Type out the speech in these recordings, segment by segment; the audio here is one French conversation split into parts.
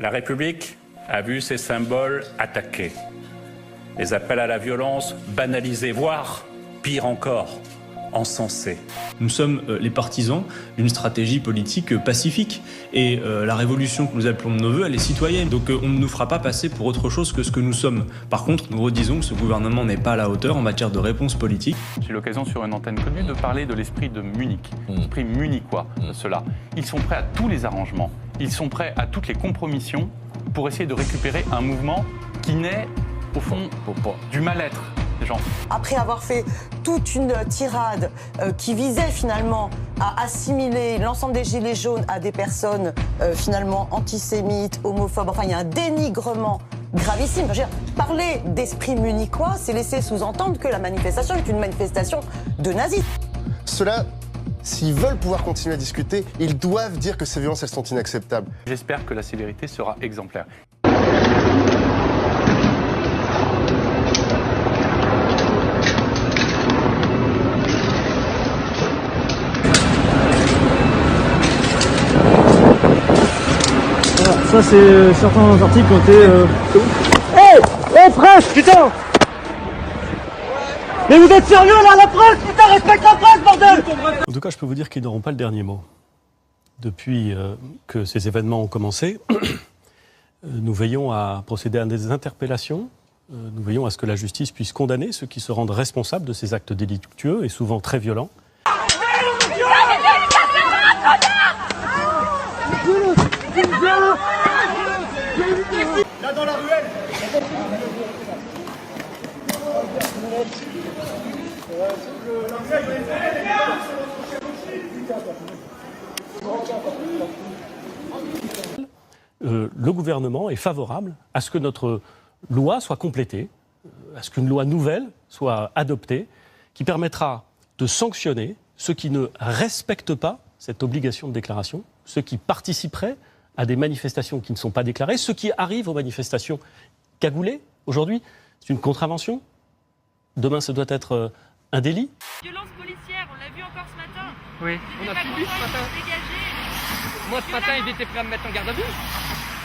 La République a vu ses symboles attaqués. Les appels à la violence banalisés, voire, pire encore, encensés. Nous sommes les partisans d'une stratégie politique pacifique. Et la révolution que nous appelons de nos voeux, elle est citoyenne. Donc on ne nous fera pas passer pour autre chose que ce que nous sommes. Par contre, nous redisons que ce gouvernement n'est pas à la hauteur en matière de réponse politique. J'ai eu l'occasion sur une antenne connue de parler de l'esprit de Munich, l'esprit munichois de cela. Ils sont prêts à tous les arrangements, ils sont prêts à toutes les compromissions pour essayer de récupérer un mouvement qui naît, au fond, du mal-être des gens. Après avoir fait toute une tirade qui visait finalement à assimiler l'ensemble des gilets jaunes à des personnes finalement antisémites, homophobes, enfin il y a un dénigrement gravissime. Je veux dire, parler d'esprit munichois, c'est laisser sous-entendre que la manifestation est une manifestation de nazis. Cela, s'ils veulent pouvoir continuer à discuter, ils doivent dire que ces violences, elles sont inacceptables. J'espère que la sévérité sera exemplaire. Ça, c'est certains articles qui ont été... Hé, presse, putain! Mais vous êtes sérieux là, la presse, putain, respecte la presse, bordel! En tout cas, je peux vous dire qu'ils n'auront pas le dernier mot. Depuis que ces événements ont commencé, nous veillons à procéder à des interpellations, nous veillons à ce que la justice puisse condamner ceux qui se rendent responsables de ces actes délictueux et souvent très violents. Là dans la ruelle. Le gouvernement est favorable à ce que notre loi soit complétée, à ce qu'une loi nouvelle soit adoptée, qui permettra de sanctionner ceux qui ne respectent pas cette obligation de déclaration, ceux qui participeraient à des manifestations qui ne sont pas déclarées, ceux qui arrivent aux manifestations cagoulés. Aujourd'hui, c'est une contravention. Demain, ce doit être un délit. Violence policière, on l'a vu encore ce matin. Oui, on a subi ce matin. Moi, ce matin, ils étaient prêts à me mettre en garde à vue.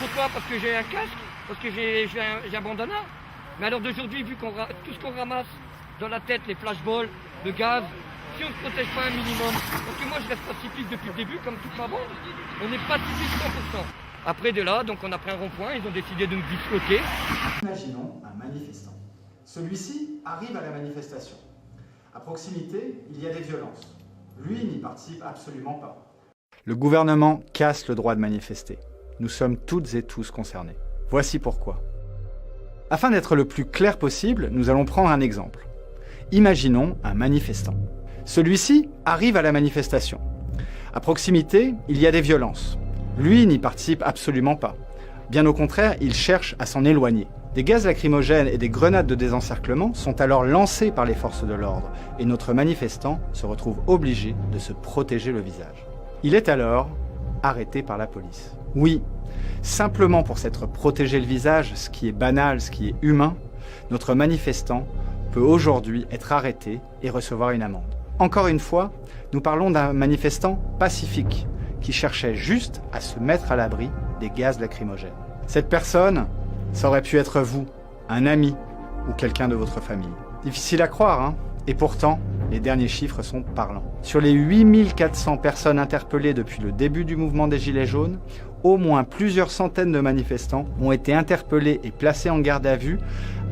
Pourquoi? Parce que j'ai un casque, parce que j'ai un bandana. Mais alors d'aujourd'hui, vu qu'on tout ce qu'on ramasse dans la tête, les flashballs, le gaz, si on ne se protège pas un minimum, parce que moi je reste pacifiste depuis le début, comme toute ma bande, on est pacifiste 100%. Après de là, donc on a pris un rond-point, ils ont décidé de nous disloquer. Imaginons un manifestant. Celui-ci arrive à la manifestation. À proximité, il y a des violences. Lui n'y participe absolument pas. Le gouvernement casse le droit de manifester. Nous sommes toutes et tous concernés. Voici pourquoi. Afin d'être le plus clair possible, nous allons prendre un exemple. Imaginons un manifestant. Celui-ci arrive à la manifestation. À proximité, il y a des violences. Lui n'y participe absolument pas. Bien au contraire, il cherche à s'en éloigner. Des gaz lacrymogènes et des grenades de désencerclement sont alors lancés par les forces de l'ordre et notre manifestant se retrouve obligé de se protéger le visage. Il est alors arrêté par la police. Oui, simplement pour s'être protégé le visage, ce qui est banal, ce qui est humain, notre manifestant peut aujourd'hui être arrêté et recevoir une amende. Encore une fois, nous parlons d'un manifestant pacifique qui cherchait juste à se mettre à l'abri des gaz lacrymogènes. Cette personne, ça aurait pu être vous, un ami ou quelqu'un de votre famille. Difficile à croire, hein? Et pourtant, les derniers chiffres sont parlants. Sur les 8400 personnes interpellées depuis le début du mouvement des Gilets jaunes, au moins plusieurs centaines de manifestants ont été interpellés et placés en garde à vue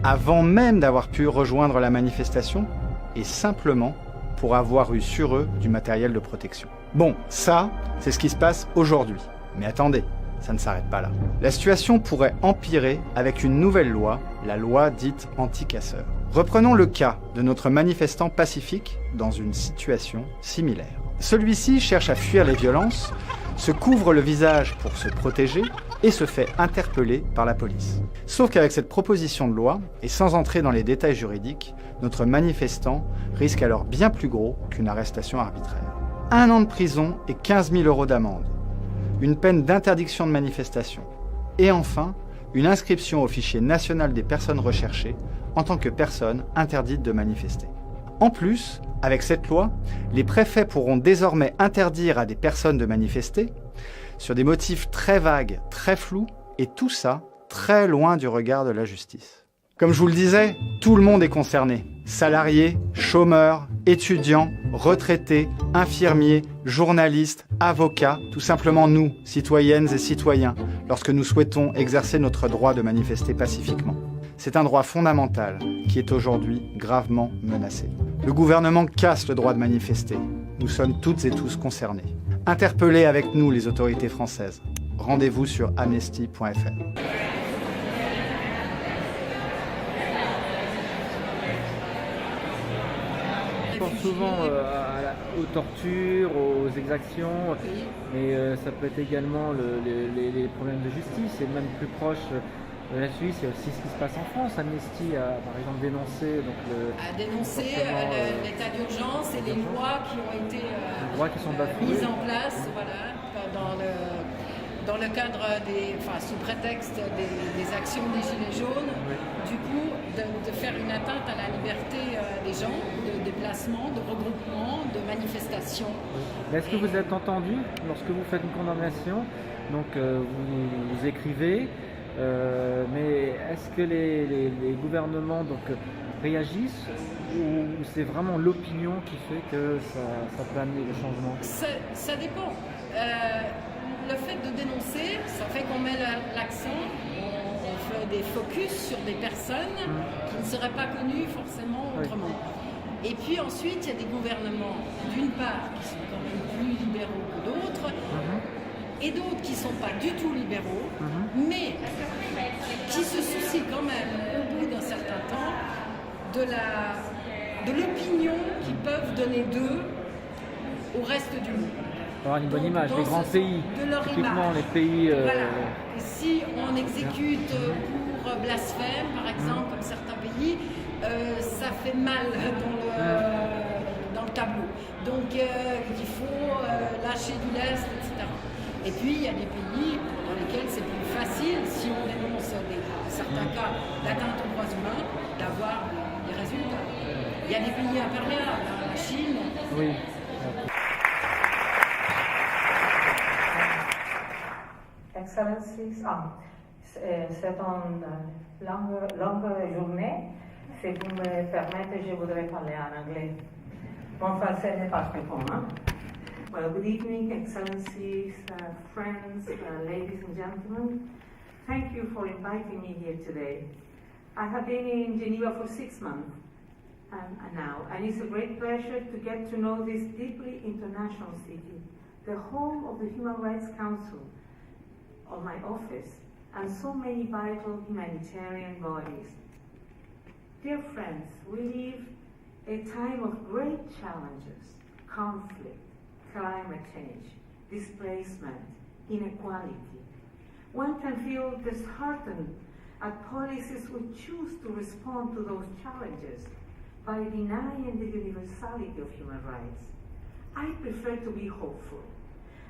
avant même d'avoir pu rejoindre la manifestation et simplement pour avoir eu sur eux du matériel de protection. Bon, ça, c'est ce qui se passe aujourd'hui. Mais attendez, ça ne s'arrête pas là. La situation pourrait empirer avec une nouvelle loi, la loi dite anti-casseurs. Reprenons le cas de notre manifestant pacifique dans une situation similaire. Celui-ci cherche à fuir les violences, se couvre le visage pour se protéger et se fait interpeller par la police. Sauf qu'avec cette proposition de loi, et sans entrer dans les détails juridiques, notre manifestant risque alors bien plus gros qu'une arrestation arbitraire. 1 an de prison et 15 000 € d'amende. Une peine d'interdiction de manifestation. Et enfin, une inscription au fichier national des personnes recherchées en tant que personne interdite de manifester. En plus, avec cette loi, les préfets pourront désormais interdire à des personnes de manifester sur des motifs très vagues, très flous Et tout ça, très loin du regard de la justice. Comme je vous le disais, tout le monde est concerné. Salariés, chômeurs, étudiants, retraités, infirmiers, journalistes, avocats, tout simplement nous, citoyennes et citoyens, lorsque nous souhaitons exercer notre droit de manifester pacifiquement. C'est un droit fondamental qui est aujourd'hui gravement menacé. Le gouvernement casse le droit de manifester. Nous sommes toutes et tous concernés. Interpellez avec nous les autorités françaises. Rendez-vous sur amnesty.fr. On pense souvent aux tortures, aux exactions, mais ça peut être également les problèmes de justice, et même plus proche de la Suisse, il y a aussi ce qui se passe en France. Amnesty a par exemple dénoncé l'état d'urgence et les lois qui ont été mises en place dans le cadre sous prétexte des actions des Gilets jaunes, du coup de faire une atteinte à la liberté des gens, de déplacement, de regroupement, de manifestation. Mais est-ce que vous êtes entendu lorsque vous faites une condamnation? Donc vous écrivez, mais est-ce que les gouvernements réagissent, ou c'est vraiment l'opinion qui fait que ça peut amener le changement? Ça dépend. Le fait de dénoncer, ça fait qu'on met l'accent, on fait des focus sur des personnes qui ne seraient pas connues forcément autrement. Et puis ensuite, il y a des gouvernements, d'une part, qui sont quand même plus libéraux que d'autres, et d'autres qui ne sont pas du tout libéraux, mais qui se soucient quand même, au bout d'un certain temps, de l'opinion qu'ils peuvent donner d'eux au reste du monde. Avoir une bonne image, les grands pays, typiquement les pays... Voilà. Et si on exécute pour blasphème, par exemple, comme certains pays, ça fait mal dans le tableau. Donc il faut lâcher du lest, etc. Et puis il y a des pays dans lesquels c'est plus facile, si on dénonce certains cas d'atteinte aux droits humains, d'avoir des résultats. Il y a des pays imperméables, la Chine... Oui. Excellencies, c'est une longue journée. Si vous me permettez, je voudrais parler en anglais. Mon français n'est pas très bon. Well, good evening, Excellencies, friends, ladies and gentlemen. Thank you for inviting me here today. I have been in Geneva for 6 months now, and it's a great pleasure to get to know this deeply international city, the home of the Human Rights Council, of my office, and so many vital humanitarian bodies. Dear friends, we live a time of great challenges: conflict, climate change, displacement, inequality. One can feel disheartened at policies which choose to respond to those challenges by denying the universality of human rights. I prefer to be hopeful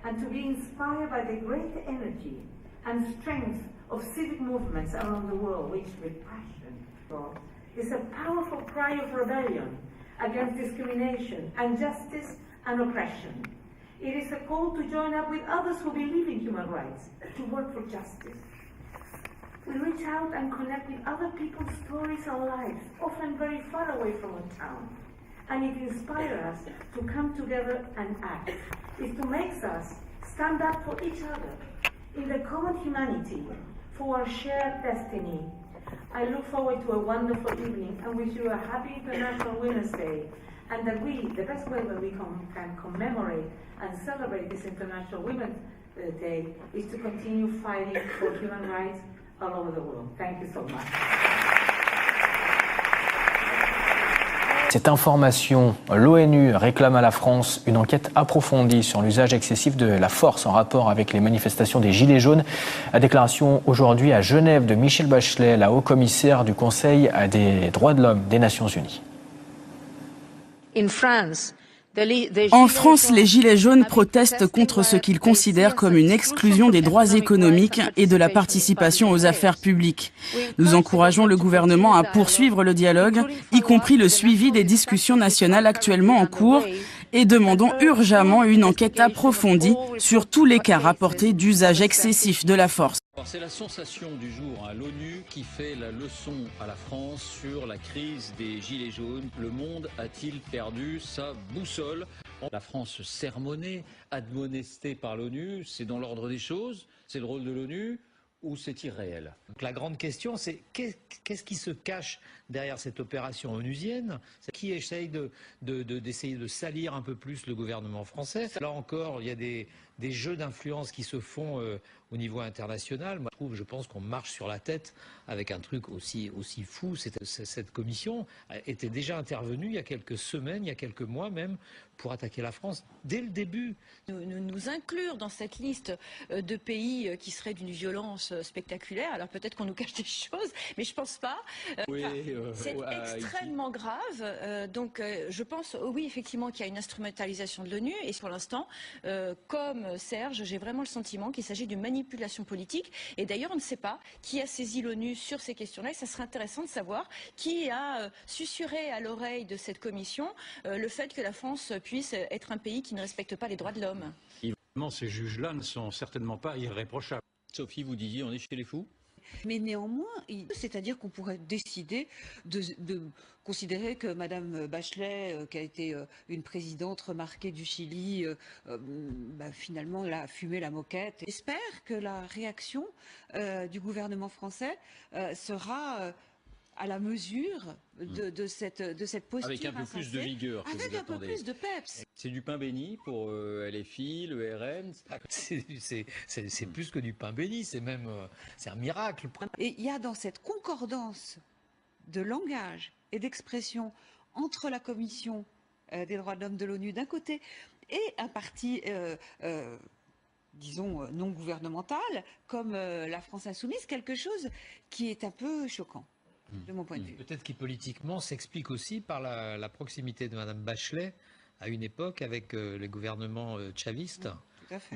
and to be inspired by the great energy and strength of civic movements around the world, which with passion is a powerful cry of rebellion against discrimination, injustice, and oppression. It is a call to join up with others who believe in human rights, to work for justice. We reach out and connect with other people's stories and lives, often very far away from our town. And it inspires us to come together and act. It makes us stand up for each other in the common humanity, for our shared destiny. I look forward to a wonderful evening and wish you a happy International Women's Day, and that the best way that we can commemorate and celebrate this International Women's Day is to continue fighting for human rights all over the world. Thank you so much. Cette information, l'ONU réclame à la France une enquête approfondie sur l'usage excessif de la force en rapport avec les manifestations des Gilets jaunes. La déclaration aujourd'hui à Genève de Michelle Bachelet, la haut-commissaire du Conseil des droits de l'homme des Nations Unies. En France, les Gilets jaunes protestent contre ce qu'ils considèrent comme une exclusion des droits économiques et de la participation aux affaires publiques. Nous encourageons le gouvernement à poursuivre le dialogue, y compris le suivi des discussions nationales actuellement en cours, et demandons urgemment une enquête approfondie sur tous les cas rapportés d'usage excessif de la force. C'est la sensation du jour à l'ONU qui fait la leçon à la France sur la crise des Gilets jaunes. Le monde a-t-il perdu sa boussole? La France sermonnée, admonestée par l'ONU, c'est dans l'ordre des choses? C'est le rôle de l'ONU ou c'est irréel? Donc la grande question, c'est qu'est-ce qui se cache derrière cette opération onusienne? Qui essaye d'essayer de salir un peu plus le gouvernement français? Là encore, il y a des jeux d'influence qui se font au niveau international. Moi, je pense qu'on marche sur la tête avec un truc aussi fou. Cette commission était déjà intervenue il y a quelques semaines, il y a quelques mois même, pour attaquer la France dès le début. Nous inclure dans cette liste de pays qui seraient d'une violence spectaculaire. Alors peut-être qu'on nous cache des choses, mais je pense pas. C'est extrêmement grave. Donc je pense, oui, effectivement, qu'il y a une instrumentalisation de l'ONU. Et pour l'instant, comme Serge, j'ai vraiment le sentiment qu'il s'agit d'une manipulation politique. Et d'ailleurs, on ne sait pas qui a saisi l'ONU sur ces questions-là. Et ça serait intéressant de savoir qui a susurré à l'oreille de cette commission le fait que la France puisse être un pays qui ne respecte pas les droits de l'homme. Évidemment, ces juges-là ne sont certainement pas irréprochables. Sophie, vous disiez, on est chez les fous? Mais néanmoins, c'est-à-dire qu'on pourrait décider de considérer que Madame Bachelet, qui a été une présidente remarquée du Chili, finalement, elle a fumé la moquette. J'espère que la réaction du gouvernement français sera à la mesure de cette posture. Avec un peu plus de vigueur que vous attendez. Avec un peu plus de peps. C'est du pain béni pour LFI, le RN. C'est plus que du pain béni, c'est un miracle. Et il y a dans cette concordance de langage et d'expression entre la Commission des droits de l'homme de l'ONU d'un côté et un parti disons non gouvernemental comme la France Insoumise, quelque chose qui est un peu choquant. De mon point de vue. Peut-être qu'il politiquement s'explique aussi par la proximité de Madame Bachelet à une époque avec les gouvernements chavistes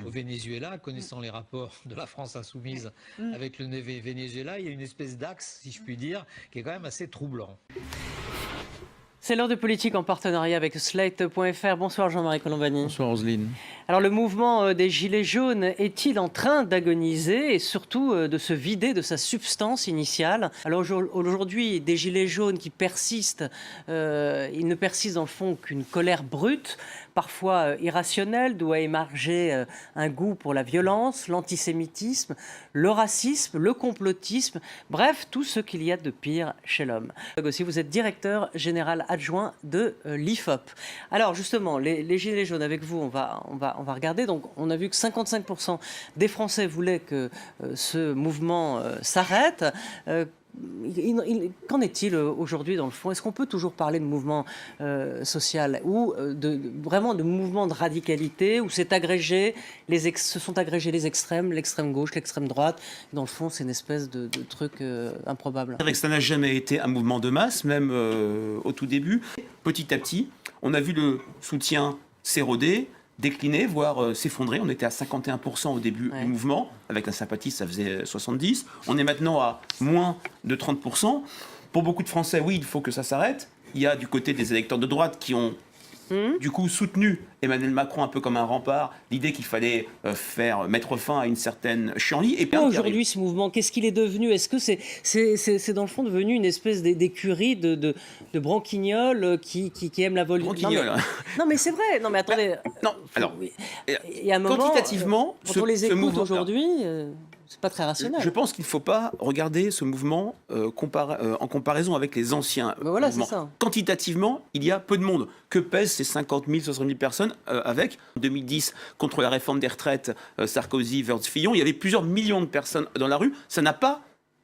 au Venezuela, connaissant les rapports de la France Insoumise avec le Venezuela, il y a une espèce d'axe, si je puis dire, qui est quand même assez troublant. C'est l'heure de politique en partenariat avec Slate.fr. Bonsoir Jean-Marie Colombani. Bonsoir Roselyne. Alors le mouvement des Gilets jaunes est-il en train d'agoniser et surtout de se vider de sa substance initiale? Alors aujourd'hui, des Gilets jaunes qui persistent, ils ne persistent dans le fond qu'une colère brute, parfois irrationnelle, d'où a émergé un goût pour la violence, l'antisémitisme, le racisme, le complotisme, bref, tout ce qu'il y a de pire chez l'homme. Aussi, vous êtes directeur général adjoint de l'IFOP. Alors justement, les Gilets jaunes, avec vous, on va regarder. Donc on a vu que 55% des Français voulaient que ce mouvement s'arrête. Qu'en est-il aujourd'hui dans le fond? Est-ce qu'on peut toujours parler de mouvement social ou vraiment de mouvement de radicalité où se sont agrégés les extrêmes, l'extrême gauche, l'extrême droite? Dans le fond, c'est une espèce de truc improbable. C'est vrai que ça n'a jamais été un mouvement de masse, même au tout début. Petit à petit, on a vu le soutien s'éroder, décliner, voire s'effondrer. On était à 51% au début du mouvement. Avec la sympathie, ça faisait 70%. On est maintenant à moins de 30%. Pour beaucoup de Français, oui, il faut que ça s'arrête. Il y a du côté des électeurs de droite qui ont du coup soutenu Emmanuel Macron un peu comme un rempart, l'idée qu'il fallait mettre fin à une certaine chienlit. Et aujourd'hui, ce mouvement, qu'est-ce qu'il est devenu? Est-ce que c'est dans le fond devenu une espèce d'écurie de branquignoles qui aiment la volonté? Non mais c'est vrai. Non mais attendez. Non. Alors, il y a un moment, quantitativement, quand on les écoute aujourd'hui, c'est pas très rationnel. Je pense qu'il ne faut pas regarder ce mouvement en comparaison avec les anciens mouvements. C'est ça. Quantitativement, il y a peu de monde. Que pèsent ces 50 000, 60 000 personnes avec en 2010, contre la réforme des retraites, Sarkozy versus Fillon, il y avait plusieurs millions de personnes dans la rue.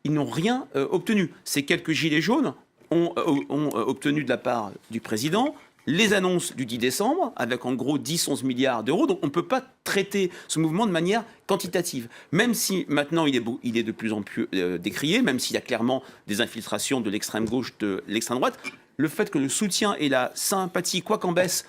Ils n'ont rien obtenu. Ces quelques gilets jaunes ont obtenu de la part du président les annonces du 10 décembre, avec en gros 10-11 milliards d'euros. Donc on ne peut pas traiter ce mouvement de manière quantitative. Même si maintenant il est de plus en plus décrié, même s'il y a clairement des infiltrations de l'extrême gauche, de l'extrême droite, le fait que le soutien et la sympathie, quoi qu'en baisse,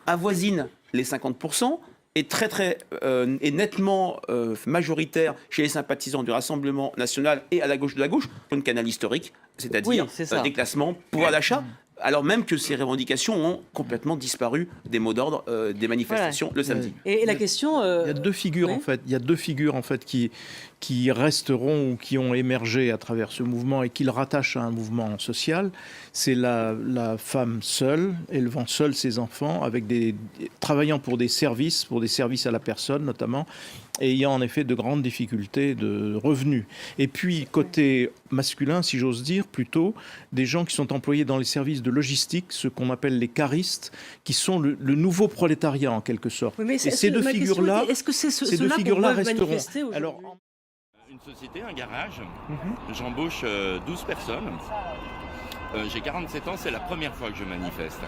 avoisinent les 50%, est nettement majoritaire chez les sympathisants du Rassemblement national et à la gauche de la gauche, un canal historique, c'est-à-dire déclassement, pouvoir d'achat. alors même que ces revendications ont complètement disparu des mots d'ordre des manifestations le samedi. Et la question... Il y a deux figures, en fait. Il y a deux figures, en fait, qui resteront ou qui ont émergé à travers ce mouvement et qui le rattachent à un mouvement social. C'est la femme seule, élevant seule ses enfants, travaillant pour des services à la personne notamment, et ayant en effet de grandes difficultés de revenus. Et puis, côté masculin, si j'ose dire, plutôt, des gens qui sont employés dans les services de logistique, ce qu'on appelle les caristes, qui sont le nouveau prolétariat en quelque sorte. Oui, mais et ces deux figures-là, est-ce que c'est ceux-là qu'on veut manifester aujourd'hui ? Alors, une société, un garage, j'embauche 12 personnes. J'ai 47 ans, c'est la première fois que je manifeste.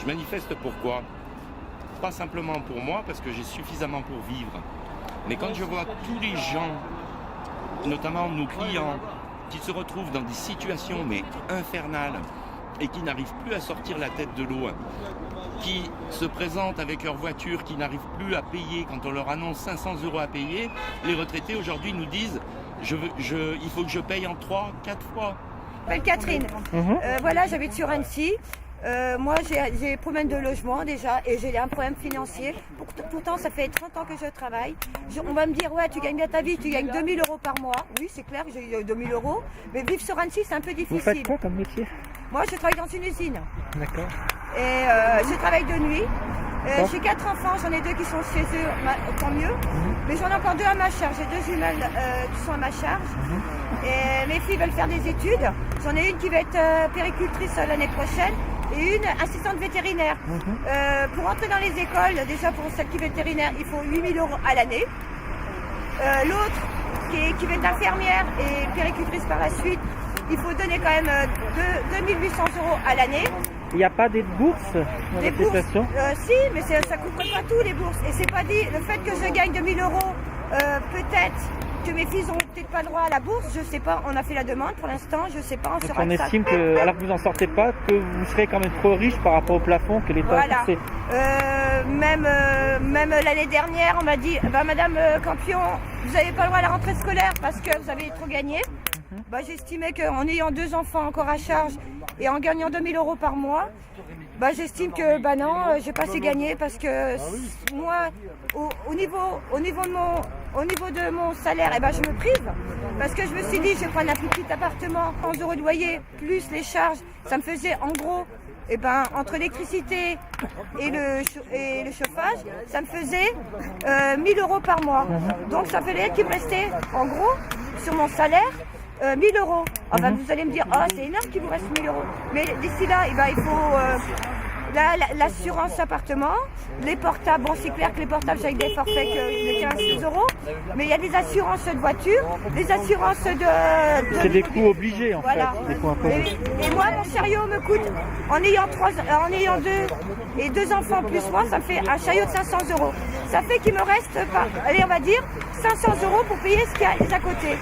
Je manifeste pourquoi ? Pas simplement pour moi, parce que j'ai suffisamment pour vivre. Mais quand je vois tous les gens, notamment nos clients, qui se retrouvent dans des situations mais infernales et qui n'arrivent plus à sortir la tête de l'eau, qui se présentent avec leur voiture, qui n'arrivent plus à payer quand on leur annonce 500 € à payer, les retraités aujourd'hui nous disent il faut que je paye en 3-4 fois. Je m'appelle Catherine. Voilà, j'habite sur Annecy. Moi, j'ai des problèmes de logement déjà et j'ai un problème financier. Pourtant, ça fait 30 ans que je travaille. On va me dire, ouais, tu gagnes bien ta vie, tu gagnes 2000 € par mois. Oui, c'est clair, j'ai eu 2000 €. Mais vivre sur Annecy, c'est un peu difficile. Vous faites quoi comme métier ? Moi, je travaille dans une usine. D'accord. Et je travaille de nuit. J'ai 4 enfants, j'en ai 2 qui sont chez eux, tant mieux. Mais j'en ai encore 2 à ma charge. J'ai 2 jumelles qui sont à ma charge. Et mes filles veulent faire des études. J'en ai une qui va être péricultrice l'année prochaine et une assistante vétérinaire. Pour entrer dans les écoles, déjà pour celle qui est vétérinaire, il faut 8000 € à l'année. L'autre qui va être infirmière et péricultrice par la suite, il faut donner quand même 2800 € à l'année. Il n'y a pas des bourses dans la situation ? Si, mais ça ne couvre pas tout les bourses. Et c'est pas dit, le fait que je gagne 2000 €, peut-être que mes filles n'ont peut-être pas le droit à la bourse, je ne sais pas. On a fait la demande pour l'instant, je ne sais pas. On estime que, alors que vous n'en sortez pas, que vous serez quand même trop riche par rapport au plafond que l'État a fixé. Même l'année dernière, on m'a dit, Madame Campion, vous n'avez pas le droit à la rentrée scolaire parce que vous avez trop gagné. J'estimais qu'en ayant 2 enfants encore à charge et en gagnant 2000 € par mois, j'estime que non, j'ai pas assez gagné parce que moi, au niveau de mon salaire, je me prive parce que je me suis dit, je vais prendre un plus petit appartement, 11 € de loyer plus les charges, ça me faisait en gros, entre l'électricité et le chauffage, ça me faisait 1000 € par mois. Donc ça fallait qu'il me restait en gros sur mon salaire 1000 €. Vous allez me dire, c'est énorme qu'il vous reste 1000 €. Mais d'ici là, il faut l'assurance appartement, les portables. Bon, c'est clair que les portables, j'ai avec des forfaits de 15 €. Mais il y a des assurances de voiture, des assurances de... C'est des coûts obligés, en fait. Des coûts imposés. Et moi, mon chariot me coûte, en ayant 2 enfants plus moi, ça me fait un chariot de 500 €. Ça fait qu'il me reste, on va dire, 500 € pour payer ce qu'il y a à côté.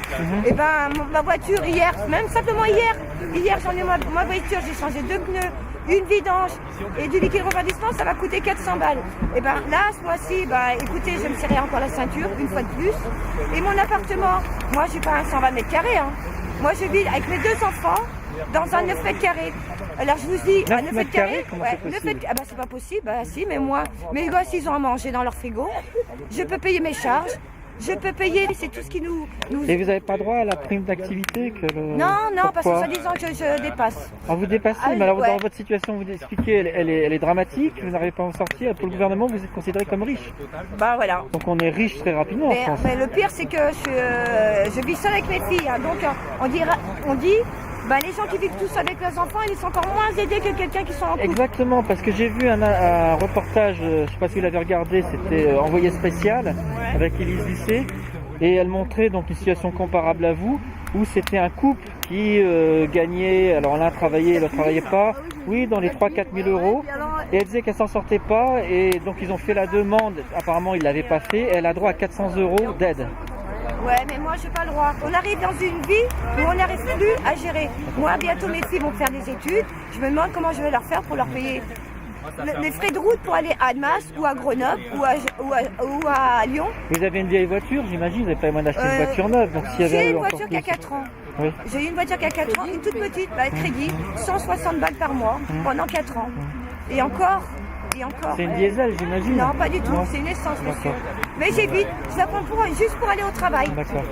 Et ma voiture hier, même simplement hier j'en ai ma voiture, j'ai changé 2 pneus, une vidange et du liquide refroidissement, ça m'a coûté 400 balles. Et là, ce mois-ci, écoutez, je me serrais encore la ceinture, une fois de plus. Et mon appartement, moi, j'ai pas un 120 mètres carrés. Moi, je vis avec mes 2 enfants dans un 9 mètres carrés. Alors, je vous dis, un 9 mètres carrés, c'est pas possible. Si, mais moi, mes gosses, ils ont à manger dans leur frigo. Je peux payer mes charges. Je peux payer, c'est tout ce qui nous... Et vous n'avez pas droit à la prime d'activité Non, parce que soi-disant que je dépasse. Vous dépassez, mais alors dans votre situation, vous expliquez, elle est dramatique, vous n'arrivez pas à en sortir. Pour le gouvernement, vous êtes considéré comme riche. Voilà. Donc on est riche très rapidement en France. Mais le pire, c'est que je vis seule avec mes filles. Donc on dit... les gens qui vivent tous avec leurs enfants, ils sont encore moins aidés que quelqu'un qui sont en couple. Exactement, parce que j'ai vu un reportage, je ne sais pas si vous l'avez regardé, c'était Envoyé spécial avec Élise Lucet, et elle montrait donc une situation comparable à vous, où c'était un couple qui gagnait, alors l'un travaillait, l'autre ne travaillait pas, dans les 3-4 000 €, et elle disait qu'elle s'en sortait pas, et donc ils ont fait la demande, apparemment ils ne l'avaient pas fait, et elle a droit à 400 € d'aide. Ouais, mais moi, j'ai pas le droit. On arrive dans une vie où on n'arrive plus à gérer. Moi, bientôt, mes filles vont faire des études. Je me demande comment je vais leur faire pour leur payer les frais de route pour aller à Annemasse ou à Grenoble ou à Lyon. Vous avez une vieille voiture, j'imagine. Vous n'avez pas les moyens d'acheter une voiture neuve. J'ai une voiture qui a 4 ans. Oui. J'ai eu une voiture qui a 4 ans, une toute petite, crédit, 160 balles par mois pendant 4 ans. Et encore. C'est une diesel, j'imagine? Non, pas du tout, c'est une essence, monsieur. Mais j'évite, je la prends juste pour aller au travail. D'accord.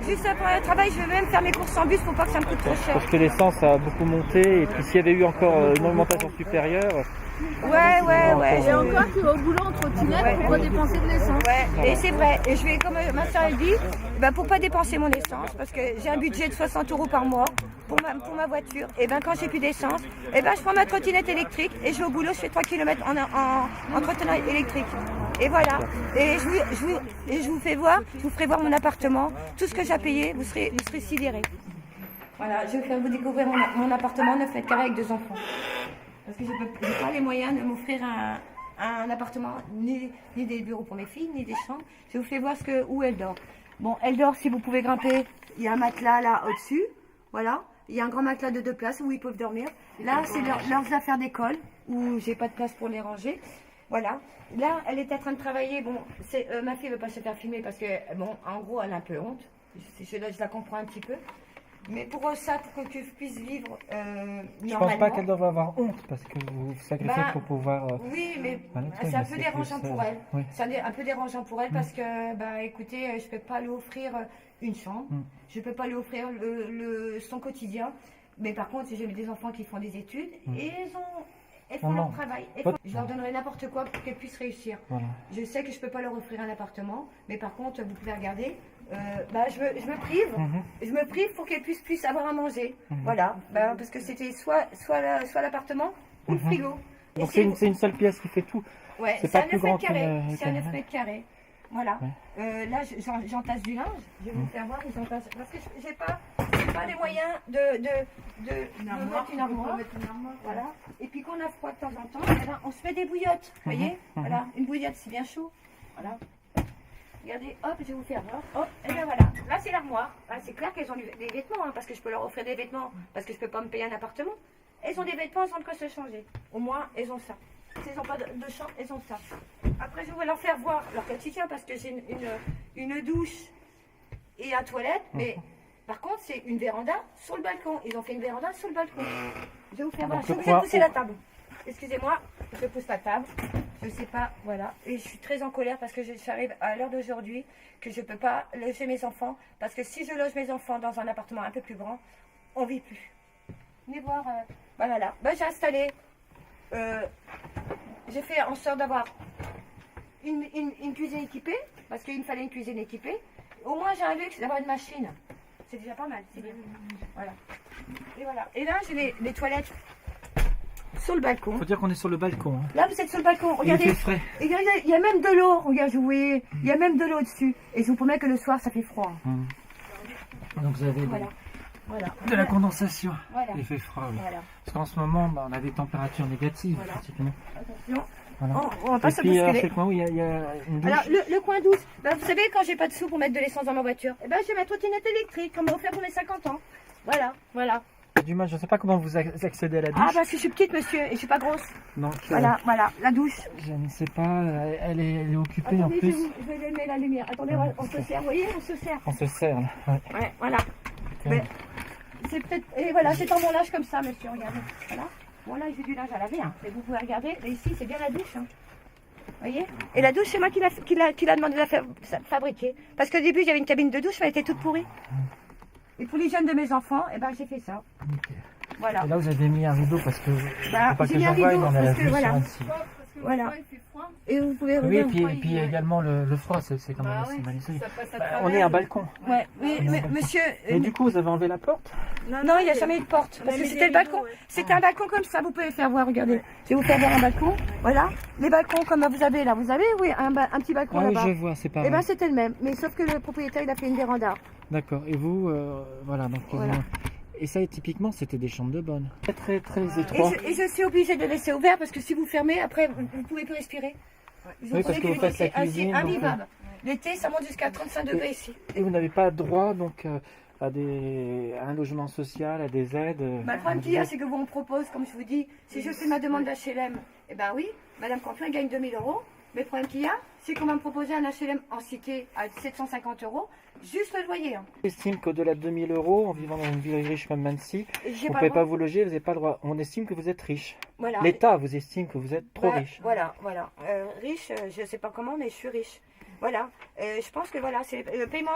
Juste pour aller au travail, je vais même faire mes courses en bus pour pas que ça me coûte trop cher. Parce que l'essence a beaucoup monté, et puis s'il y avait eu encore une augmentation supérieure... Ouais. Et encore, tu vas au boulot en trottinette pour pas dépenser de l'essence. Ouais, et c'est vrai. Et je vais, comme ma soeur elle dit, pour pas dépenser mon essence, parce que j'ai un budget de 60 € par mois pour ma voiture. Et quand j'ai plus d'essence, je prends ma trottinette électrique et je vais au boulot, je fais 3 km en trottinette électrique. Et voilà. Et je vous ferai voir mon appartement, tout ce que j'ai payé, vous serez sidérés. Voilà, je vais faire vous découvrir mon appartement 9 mètres carrés avec 2 enfants. Parce que je n'ai pas les moyens de m'offrir un appartement, ni des bureaux pour mes filles, ni des chambres. Je vous fais voir où elle dort. Bon, elle dort, si vous pouvez grimper, il y a un matelas là au-dessus. Voilà. Il y a un grand matelas de 2 places où ils peuvent dormir. Là, c'est leurs affaires d'école, où j'ai pas de place pour les ranger. Voilà. Là, elle est en train de travailler. Bon, ma fille ne veut pas se faire filmer parce que, en gros, elle a un peu honte. Je la comprends un petit peu. Mais pour ça, pour que je puisse vivre normalement... Je pense pas qu'elle devrait avoir honte parce que vous vous sacrifiez pour pouvoir... Oui, mais c'est un peu dérangeant pour elle. Oui. C'est un peu dérangeant pour elle parce que, écoutez, je peux pas lui offrir une chambre. Je peux pas lui offrir son quotidien. Mais par contre, j'ai des enfants qui font des études et elles font leur travail. Je leur donnerai n'importe quoi pour qu'elles puissent réussir. Voilà. Je sais que je peux pas leur offrir un appartement, mais par contre, vous pouvez regarder... je me prive pour qu'elle puisse avoir à manger. Voilà, parce que c'était soit l'appartement ou le frigo. Donc c'est une seule pièce qui fait tout. Ouais, c'est un 9 mètres carrés. C'est un 9 mètres carrés. Voilà. Ouais. Là, j'entasse du linge. Je vais vous faire voir. Parce que j'ai pas les moyens de mettre une armoire. Voilà. Et puis quand on a froid de temps en temps, on se met des bouillottes. Vous voyez, voilà, une bouillotte, c'est bien chaud. Voilà. Regardez, hop, je vais vous faire voir. Hop, et bien voilà. Là, c'est l'armoire. C'est clair qu'elles ont des vêtements, parce que je peux leur offrir des vêtements, parce que je peux pas me payer un appartement. Elles ont des vêtements, elles ont de quoi se changer. Au moins, elles ont ça. Si elles n'ont pas de chambre, elles ont ça. Après, je vais leur faire voir leur quotidien, parce que j'ai une douche et une toilette, mais par contre, c'est une véranda sur le balcon. Ils ont fait une véranda sur le balcon. Je vais vous faire voir. Je vais pousser la table. Excusez-moi, je pousse la table. Je sais pas, voilà. Et je suis très en colère parce que j'arrive à l'heure d'aujourd'hui que je ne peux pas loger mes enfants. Parce que si je loge mes enfants dans un appartement un peu plus grand, on ne vit plus. Venez voir. Voilà. J'ai installé. J'ai fait en sorte d'avoir une cuisine équipée. Parce qu'il me fallait une cuisine équipée. Au moins, j'ai un luxe d'avoir une machine. C'est déjà pas mal, c'est bien. Voilà. Et voilà. Et là, j'ai les toilettes. Sur le balcon. Faut dire qu'on est sur le balcon. Hein. Là, vous êtes sur le balcon. Regardez. Il fait frais. Il y a même de l'eau. Regarde, vous voyez. Il y a même de l'eau dessus. Et je vous promets que le soir, ça fait froid. Donc vous avez de la condensation. Voilà. Il fait froid. Oui. Voilà. Parce qu'en ce moment, on a des températures négatives. Voilà. Pratiquement. Attention. Voilà. On va pas se bousculer. C'est le coin où il y a une douche. Alors, le coin douce. Vous savez, quand j'ai pas de sous pour mettre de l'essence dans ma voiture, je vais ma trottinette électrique, comme on m'a offert pour mes 50 ans. Voilà. Du mal, je ne sais pas comment vous accédez à la douche. Ah, parce que je suis petite, monsieur, et je suis pas grosse. Donc, voilà, la douche. Je ne sais pas, elle est occupée. Attendez, en plus. Je vais mettre la lumière. Attendez, on se sert, vous voyez, on se sert. On se sert, là. Ouais, voilà. Okay. C'est peut-être. Et voilà, c'est dans mon linge comme ça, monsieur, regardez. Voilà. Bon, là, j'ai du linge à laver, hein. Mais vous pouvez regarder, et ici, c'est bien la douche, hein. Vous voyez? Et la douche, c'est moi qui l'a demandé de la fabriquer. Parce qu'au début, j'avais une cabine de douche, mais elle était toute pourrie. Et pour les jeunes de mes enfants, j'ai fait ça. Okay. Voilà. Et là, vous avez mis un rideau parce que j'ai mis un rideau parce que voilà. Voilà. Et vous pouvez regarder. Oui, et puis également le froid, c'est quand même assez magnifique. On est à un balcon. Ouais, mais monsieur. Et du coup, vous avez enlevé la porte? Non, il n'y a jamais eu de porte. Parce que c'était le balcon. C'était un balcon comme ça, vous pouvez faire voir, regardez. Je vais vous faire voir un balcon. Voilà. Les balcons comme vous avez là, oui, un petit balcon là-bas. Oui, je vois, c'est pareil. Et c'était le même. Mais sauf que le propriétaire, il a fait une véranda. D'accord. Et vous, voilà. Donc, et ça, typiquement, c'était des chambres de bonne. Très, très étroit. Et je suis obligée de laisser ouvert parce que si vous fermez, après, vous ne pouvez plus respirer. Oui, parce que vous faites la cuisine. Invivable. L'été, ça monte jusqu'à 35 degrés ici. Et vous n'avez pas droit, donc, à un logement social, à des aides? Le problème qu'il y a, c'est que vous on propose, comme je vous dis, si je fais ma demande d'HLM, oui, Madame Campion gagne 2000 €. Mais le problème qu'il y a, c'est qu'on va me proposer un HLM en cité à 750 €. Juste le loyer. Hein. J'estime qu'au-delà de 2000 € en vivant dans une ville riche comme Nancy, vous ne pas pouvez pas vous loger, vous n'avez pas le droit. On estime que vous êtes riche. Voilà. L'État vous estime que vous êtes trop riche. Voilà. Riche, je ne sais pas comment, mais je suis riche. Voilà. Je pense que voilà, c'est le paiement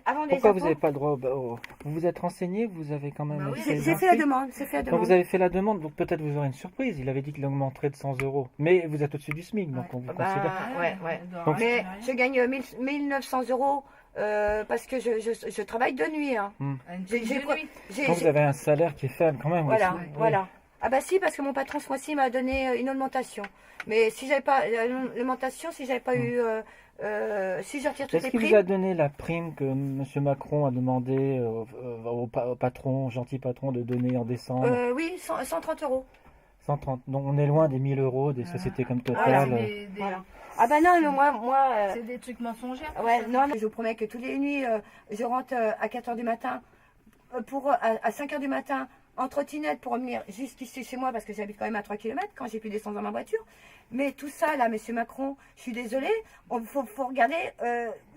avant les Pourquoi impôts. vous n'avez pas le droit vous vous êtes renseigné, vous avez quand même... J'ai fait la demande. Donc vous avez fait la demande, donc peut-être vous aurez une surprise. Il avait dit qu'il augmenterait de 100 €. Mais vous êtes au-dessus du SMIC, donc on vous considère... Ouais. Donc, mais je gagne 1900 € parce que je travaille de nuit. Hein. Donc vous avez un salaire qui est faible quand même. Voilà. Ah bah si, parce que mon patron ce mois-ci m'a donné une augmentation. Mais si j'avais pas l'augmentation, si j'avais pas eu... si je retire toutes les Est-ce qu'il primes... vous a donné la prime que M. Macron a demandé au patron, au gentil patron, de donner en décembre? Oui, 130 €. 130. Donc on est loin des 1000 € des sociétés comme Total. Voilà. Ah bah non, mais moi... C'est des trucs mensongers. Ouais, non, mais je vous promets que toutes les nuits, je rentre à 4 h du matin, à 5 h du matin, en trottinette pour venir jusqu'ici chez moi, parce que j'habite quand même à 3 km quand j'ai pu descendre dans ma voiture. Mais tout ça, là, monsieur Macron, je suis désolée, il faut regarder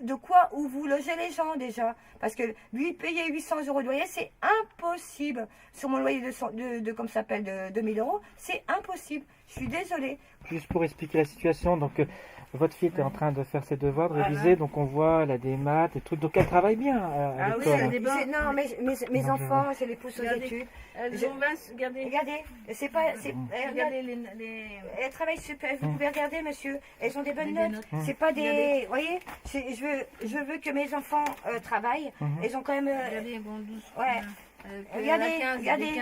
de quoi, où vous logez les gens déjà. Parce que lui, payer 800 € de loyer, c'est impossible. Sur mon loyer comme ça s'appelle, de 2000 €, c'est impossible. Je suis désolée. Juste pour expliquer la situation, donc votre fille est en train de faire ses devoirs, de réviser, donc on voit, elle a des maths, des trucs, donc elle travaille bien à l'école. Non, mes enfants, je les pousse aux études. Elles ont 20, regardez, c'est pas... regardez, elles travaillent super, vous pouvez regarder, monsieur, elles ont des bonnes notes. C'est pas des... Vous voyez, je veux que mes enfants travaillent, elles ont quand même... Regardez, bon, douce. Ouais. Regardez,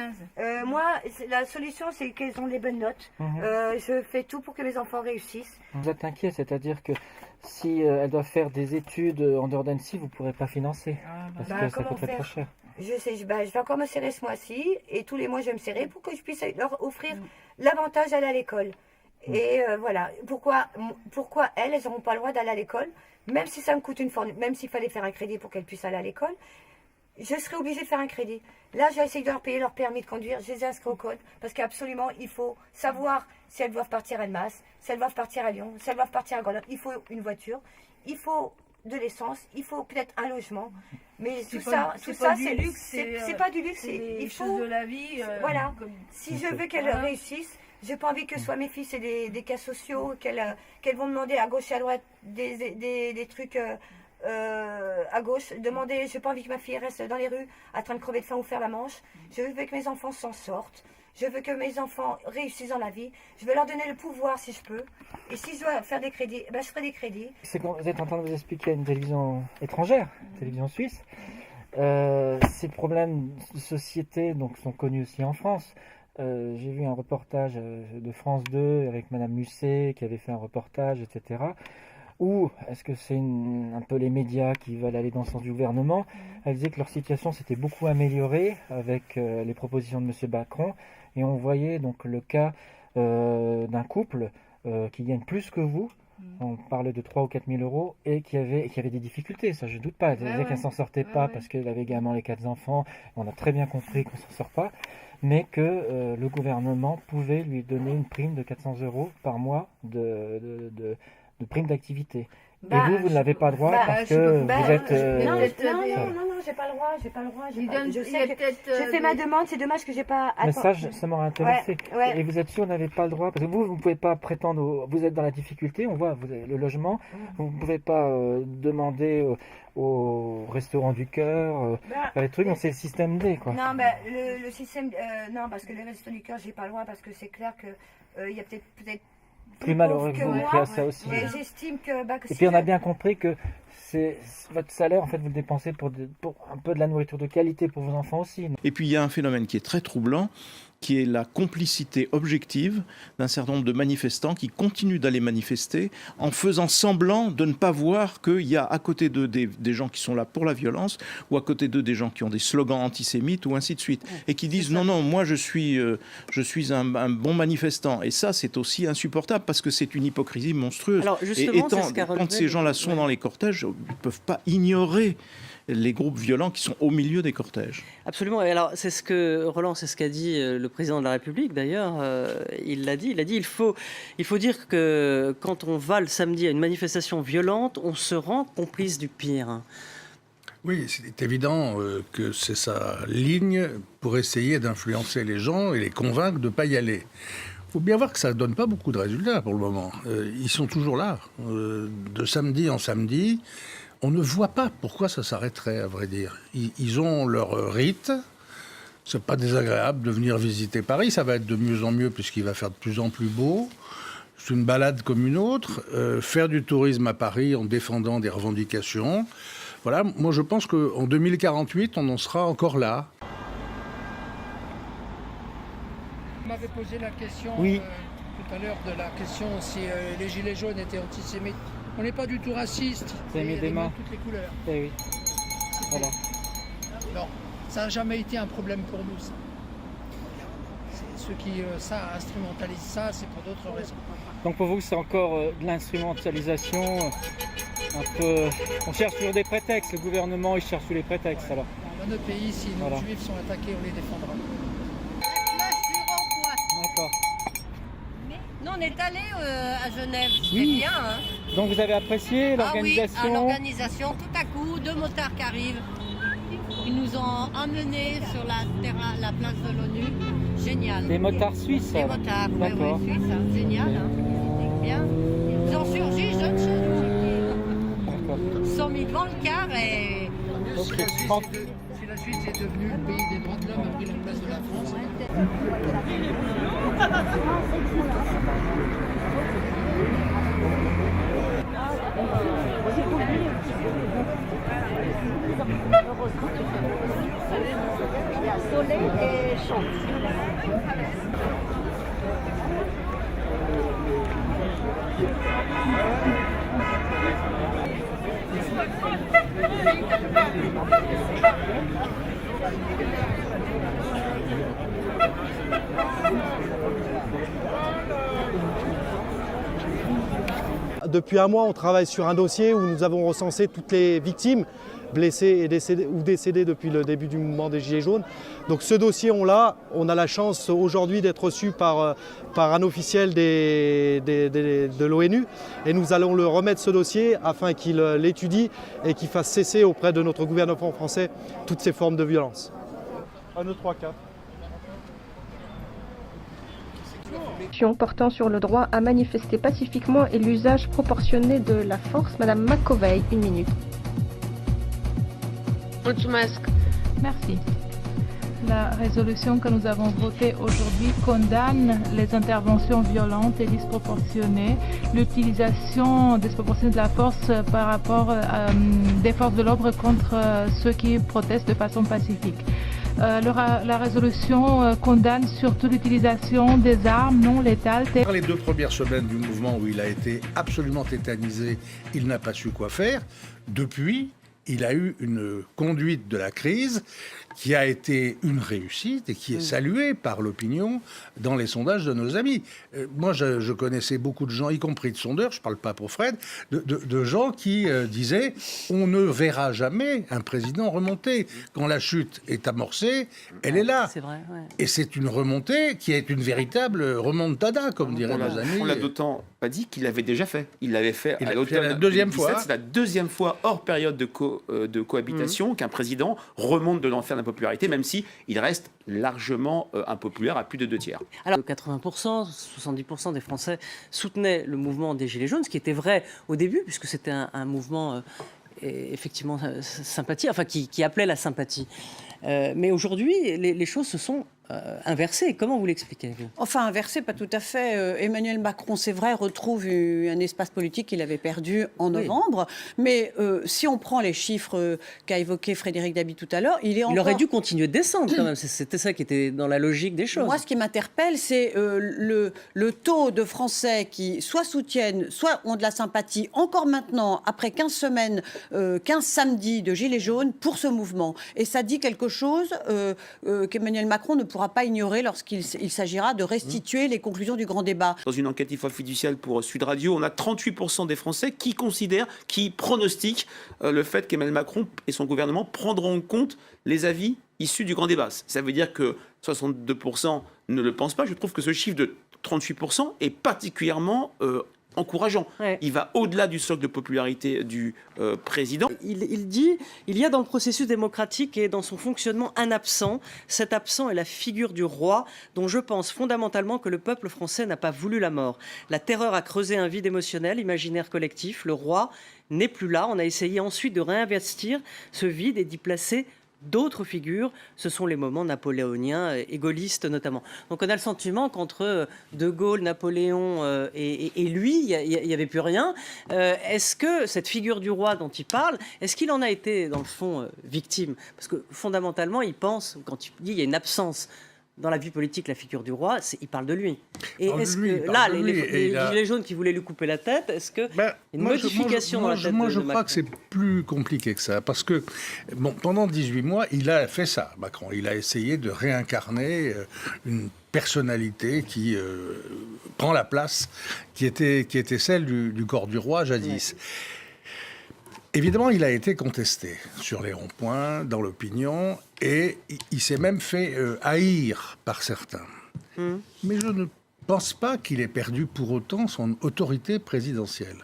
moi, la solution, c'est qu'elles ont des bonnes notes. Je fais tout pour que mes enfants réussissent. Vous êtes inquiet, c'est-à-dire que si elles doivent faire des études en dehors d'Annecy, vous ne pourrez pas financer, parce que ça coûterait trop cher. Je sais, je vais encore me serrer ce mois-ci, et tous les mois, je vais me serrer pour que je puisse leur offrir l'avantage d'aller à l'école. Et voilà, pourquoi elles n'auront pas le droit d'aller à l'école, même si ça me coûte une fortune, même s'il fallait faire un crédit pour qu'elles puissent aller à l'école. Je serai obligée de faire un crédit. Là, j'ai essayé de leur payer leur permis de conduire. Je les ai inscrits au code. Parce qu'absolument, il faut savoir si elles doivent partir à Annemasse, si elles doivent partir à Lyon, si elles doivent partir à Grenoble. Il faut une voiture, il faut de l'essence, il faut peut-être un logement. Mais tout ça, c'est pas du luxe. Il faut de la vie. Voilà. Si je veux qu'elles réussissent, j'ai pas envie que ce soit mes filles, c'est des cas sociaux, qu'elles vont demander à gauche et à droite des trucs... à gauche, demander, j'ai pas envie que ma fille reste dans les rues en train de crever de faim ou faire la manche. Je veux que mes enfants s'en sortent. Je veux que mes enfants réussissent dans la vie. Je veux leur donner le pouvoir si je peux. Et si je dois faire des crédits, je ferai des crédits. C'est quand vous êtes en train de vous expliquer à une télévision étrangère, télévision suisse. Ces problèmes de société donc, sont connus aussi en France. J'ai vu un reportage de France 2 avec Madame Musset qui avait fait un reportage, etc. Ou est-ce que c'est un peu les médias qui veulent aller dans le sens du gouvernement? Elle disait que leur situation s'était beaucoup améliorée avec les propositions de M. Macron. Et on voyait donc le cas d'un couple qui gagne plus que vous. On parlait de 3 ou 4 000 € et qui avait des difficultés, ça je ne doute pas. Elle disait qu'elle ne s'en sortait pas parce qu'elle avait également les 4 enfants. On a très bien compris qu'on ne s'en sort pas. Mais que le gouvernement pouvait lui donner une prime de 400 € par mois de prime d'activité. Et vous ne l'avez pas droit parce que vous êtes... Non, j'ai pas le droit. Je sais que j'ai fait ma demande, c'est dommage que j'ai pas... Mais ça m'aurait intéressé. Ouais. Et vous êtes sûr, vous n'avez pas le droit, parce que vous ne pouvez pas prétendre, vous êtes dans la difficulté, on voit, vous avez le logement, vous ne pouvez pas demander au restaurant du cœur, les trucs, c'est le système D, quoi. Non, le système... non, parce que le restaurant du cœur, j'ai pas le droit, parce que c'est clair que il y a peut-être plus malheureux que moi, qu'il y a ça aussi. Et j'estime que... et puis on a bien compris que votre salaire, en fait, vous le dépensez pour un peu de la nourriture de qualité pour vos enfants aussi. Et puis il y a un phénomène qui est très troublant, qui est la complicité objective d'un certain nombre de manifestants qui continuent d'aller manifester en faisant semblant de ne pas voir qu'il y a à côté d'eux des gens qui sont là pour la violence ou à côté d'eux des gens qui ont des slogans antisémites ou ainsi de suite et qui disent non, moi je suis un bon manifestant. Et ça, c'est aussi insupportable parce que c'est une hypocrisie monstrueuse. Alors, justement, quand ces gens-là sont dans les cortèges, ils ne peuvent pas ignorer les groupes violents qui sont au milieu des cortèges. Absolument. Et alors, c'est ce qu'a dit le président de la République, d'ailleurs. Il a dit, il faut dire que quand on va le samedi à une manifestation violente, on se rend complice du pire. Oui, c'est évident que c'est sa ligne pour essayer d'influencer les gens et les convaincre de ne pas y aller. Il faut bien voir que ça ne donne pas beaucoup de résultats pour le moment. Ils sont toujours là, de samedi en samedi. On ne voit pas pourquoi ça s'arrêterait, à vrai dire. Ils ont leur rite. C'est pas désagréable de venir visiter Paris. Ça va être de mieux en mieux puisqu'il va faire de plus en plus beau. C'est une balade comme une autre. Faire du tourisme à Paris en défendant des revendications. Voilà, moi je pense qu'en 2048, on en sera encore là. Vous m'avez posé la question oui. Tout à l'heure de la question si les gilets jaunes étaient antisémites. On n'est pas du tout raciste. Vous avez mis des mains de toutes les couleurs. Eh oui. Voilà. Non, ça n'a jamais été un problème pour nous. Ça. Ceux qui instrumentalisent ça, c'est pour d'autres raisons. Donc pour vous, c'est encore de l'instrumentalisation un peu... On cherche toujours des prétextes. Le gouvernement, il cherche tous les prétextes alors. Dans notre pays, si nos juifs sont attaqués, on les défendra. D'accord. Nous, on est allés à Genève, c'était Oui. bien. Hein. Donc vous avez apprécié l'organisation? Ah oui, l'organisation, tout à coup, 2 motards qui arrivent. Ils nous ont emmenés sur la place de l'ONU. Génial. Des motards suisses? Des motards, d'accord. Ouais, suisses, hein. Génial. Hein. Bien. Ils ont surgi jeunes chez nous. D'accord. Ils sont mis devant le car et... Okay. Si la Suisse est devenue le pays des droits de l'homme, a pris la place de la France. Il y a soleil et chaud. Depuis un mois, on travaille sur un dossier où nous avons recensé toutes les victimes blessées et décédées depuis le début du mouvement des Gilets jaunes. Donc ce dossier, on l'a. On a la chance aujourd'hui d'être reçu par un officiel de l'ONU. Et nous allons le remettre ce dossier afin qu'il l'étudie et qu'il fasse cesser auprès de notre gouvernement français toutes ces formes de violence. 1, 2, 3, 4. Portant sur le droit à manifester pacifiquement et l'usage proportionné de la force. Madame McAvey, 1 minute. Merci. La résolution que nous avons votée aujourd'hui condamne les interventions violentes et disproportionnées, l'utilisation disproportionnée de la force par rapport des forces de l'ordre contre ceux qui protestent de façon pacifique. La résolution condamne surtout l'utilisation des armes non létales. Les 2 premières semaines du mouvement où il a été absolument tétanisé, il n'a pas su quoi faire. Depuis, il a eu une conduite de la crise qui a été une réussite et qui est saluée par l'opinion dans les sondages de nos amis. Moi, je connaissais beaucoup de gens, y compris de sondeurs, je ne parle pas pour Fred, de gens qui disaient « on ne verra jamais un président remonter. Quand la chute est amorcée, elle est là. » C'est vrai, ouais. Et c'est une remontée qui est une véritable remontada, comme diraient nos amis. On l'a d'autant pas dit qu'il l'avait déjà fait. Il l'avait fait à l'automne la deuxième 2017. fois. C'est la deuxième fois hors période de cohabitation qu'un président remonte de l'enfer de la popularité, même si il reste largement impopulaire à plus de 2/3. Alors 80%, 70% des Français soutenaient le mouvement des Gilets jaunes, ce qui était vrai au début, puisque c'était un mouvement effectivement sympathie, enfin qui appelait la sympathie. Mais aujourd'hui, les choses se sont inversées. Comment vous l'expliquez, vous ? Enfin, inversé, pas tout à fait. Emmanuel Macron, c'est vrai, retrouve un espace politique qu'il avait perdu en novembre. Mais si on prend les chiffres qu'a évoqué Frédéric Dabi tout à l'heure, il aurait dû continuer de descendre quand même. C'était ça qui était dans la logique des choses. Moi, ce qui m'interpelle, c'est le taux de Français qui soit soutiennent, soit ont de la sympathie, encore maintenant, après 15 semaines, 15 samedis de Gilets jaunes, pour ce mouvement. Et ça dit quelque chose qu'Emmanuel Macron ne pourra pas ignorer lorsqu'il s'agira de restituer les conclusions du grand débat. Dans une enquête IFOP fiduciale pour Sud Radio, on a 38% des Français qui considèrent, qui pronostiquent le fait qu'Emmanuel Macron et son gouvernement prendront en compte les avis issus du grand débat. Ça veut dire que 62% ne le pensent pas. Je trouve que ce chiffre de 38% est particulièrement encourageant. Ouais. Il va au-delà du socle de popularité du président. Il dit il y a dans le processus démocratique et dans son fonctionnement un absent. Cet absent est la figure du roi, dont je pense fondamentalement que le peuple français n'a pas voulu la mort. La terreur a creusé un vide émotionnel, imaginaire collectif. Le roi n'est plus là. On a essayé ensuite de réinvestir ce vide et d'y placer d'autres figures. Ce sont les moments napoléoniens et gaullistes notamment. Donc on a le sentiment qu'entre De Gaulle, Napoléon et lui, il n'y avait plus rien. Est-ce que cette figure du roi dont il parle, est-ce qu'il en a été dans le fond victime? Parce que fondamentalement, il pense, quand il dit qu'il y a une absence dans la vie politique, la figure du roi, il parle de lui. Et est-ce que là, les gilets jaunes qui voulaient lui couper la tête, est-ce que une modification dans la tête Moi, je de crois Macron? que c'est plus compliqué que ça, parce que pendant 18 mois, il a fait ça, Macron. Il a essayé de réincarner une personnalité qui prend la place qui était celle du corps du roi jadis. Évidemment, il a été contesté sur les ronds-points, dans l'opinion, et il s'est même fait haïr par certains. Mais je ne pense pas qu'il ait perdu pour autant son autorité présidentielle.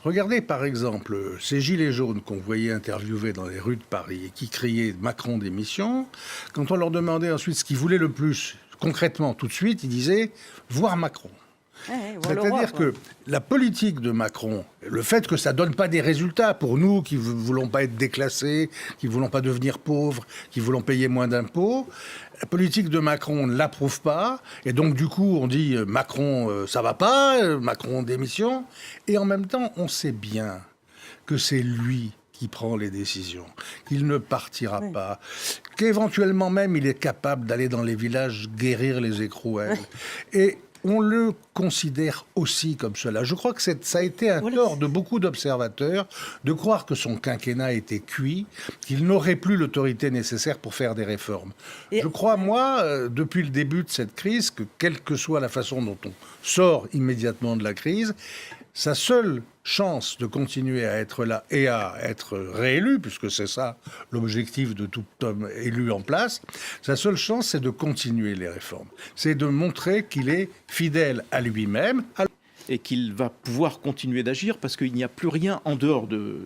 Regardez par exemple ces gilets jaunes qu'on voyait interviewer dans les rues de Paris et qui criaient « Macron démission ». Quand on leur demandait ensuite ce qu'ils voulaient le plus, concrètement, tout de suite, ils disaient « voir Macron ». C'est-à-dire que la politique de Macron, le fait que ça ne donne pas des résultats pour nous qui ne voulons pas être déclassés, qui ne voulons pas devenir pauvres, qui voulons payer moins d'impôts, la politique de Macron, on ne l'approuve pas. Et donc, du coup, on dit Macron, ça ne va pas, Macron démission. Et en même temps, on sait bien que c'est lui qui prend les décisions, qu'il ne partira pas, qu'éventuellement même, il est capable d'aller dans les villages guérir les écrouelles. Et on le considère aussi comme cela. Je crois que ça a été un tort de beaucoup d'observateurs de croire que son quinquennat était cuit, qu'il n'aurait plus l'autorité nécessaire pour faire des réformes. Je crois, moi, depuis le début de cette crise, que quelle que soit la façon dont on sort immédiatement de la crise, sa seule chance de continuer à être là et à être réélu, puisque c'est ça l'objectif de tout homme élu en place, sa seule chance, c'est de continuer les réformes. C'est de montrer qu'il est fidèle à lui-même. Et qu'il va pouvoir continuer d'agir parce qu'il n'y a plus rien en dehors de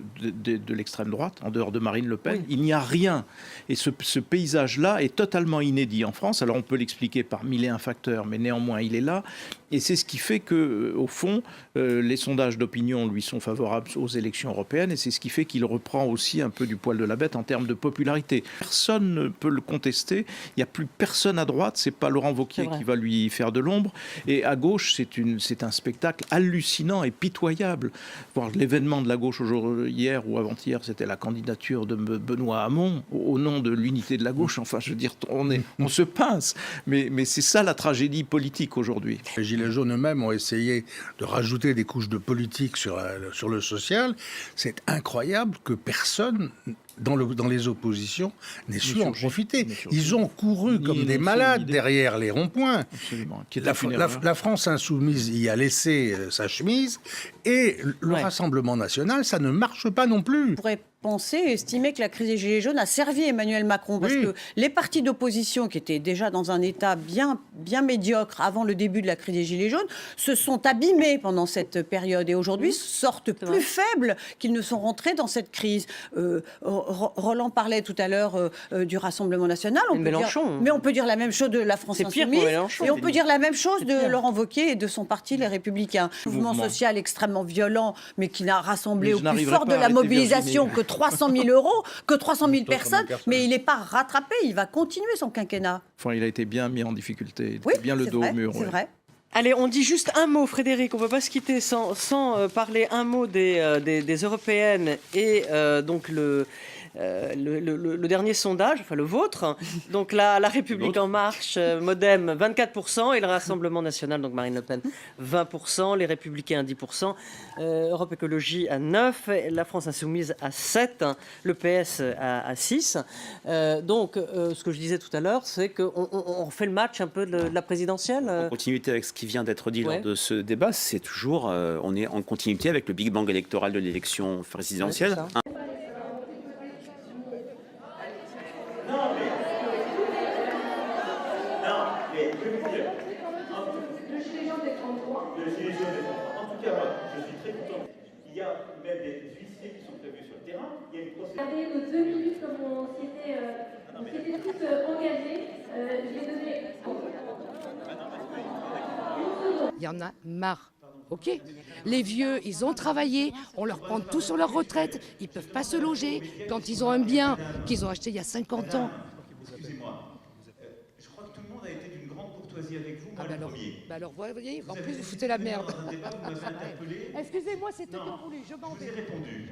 l'extrême droite, en dehors de Marine Le Pen. Oui. Il n'y a rien. Et ce paysage-là est totalement inédit en France. Alors on peut l'expliquer par mille et un facteurs, mais néanmoins il est là. Et c'est ce qui fait que, au fond, les sondages d'opinion lui sont favorables aux élections européennes. Et c'est ce qui fait qu'il reprend aussi un peu du poil de la bête en termes de popularité. Personne ne peut le contester. Il n'y a plus personne à droite. C'est pas Laurent Wauquiez qui va lui faire de l'ombre. Et à gauche, c'est un spectacle hallucinant et pitoyable. Voir l'événement de la gauche hier ou avant-hier, c'était la candidature de Benoît Hamon au nom de l'unité de la gauche. Enfin, je veux dire, on se pince. Mais c'est ça la tragédie politique aujourd'hui. Les Gilets jaunes eux-mêmes ont essayé de rajouter des couches de politique sur le social. C'est incroyable que personne dans les oppositions n'ait su en profiter. Ils ont couru comme des malades derrière les ronds-points. La France insoumise y a laissé sa chemise et le Rassemblement national, ça ne marche pas non plus. On pourrait penser, estimer que la crise des Gilets jaunes a servi Emmanuel Macron parce que les partis d'opposition qui étaient déjà dans un état bien médiocre avant le début de la crise des Gilets jaunes se sont abîmés pendant cette période et aujourd'hui sortent plus faibles qu'ils ne sont rentrés dans cette crise. Roland parlait tout à l'heure du Rassemblement national. Mais on peut dire la même chose de la France insoumise et on peut dire la même chose de Laurent Wauquiez et de son parti Les Républicains. Mouvement social extrêmement violent mais qui n'a rassemblé au plus fort de la mobilisation que 300 000 euros, que 300 000 personnes, mais il n'est pas rattrapé, il va continuer son quinquennat. Enfin, il a été bien mis en difficulté, il a bien le dos au mur. C'est vrai. Allez, on dit juste un mot, Frédéric, on ne peut pas se quitter sans parler un mot des européennes et donc le dernier sondage, enfin le vôtre, donc la République en marche, Modem 24% et le Rassemblement national, donc Marine Le Pen 20%, les Républicains 10%, Europe Écologie à 9%, la France Insoumise à 7%, le PS à 6%. Donc ce que je disais tout à l'heure, c'est qu'on refait le match un peu de la présidentielle. En continuité avec ce qui vient d'être dit lors de ce débat, c'est toujours, on est en continuité avec le Big Bang électoral de l'élection présidentielle. tout cas, je suis très content. Il y a même des huissiers qui sont prévus sur le terrain. Il y a une procédure. Regardez nos 2 minutes comme on s'était tous engagés. Je vais donner. Il y en a marre. Ok, les vieux, ils ont travaillé, on leur prend tout sur leur retraite, ils ne peuvent pas se loger. Quand ils ont un bien qu'ils ont acheté il y a 50 ans. Excusez-moi, je crois que tout le monde a été d'une grande courtoisie avec vous, moi le premier. Alors, vous voyez, en plus vous foutez la merde. Excusez-moi, c'était bien voulu, je m'en vais. Je vous ai répondu.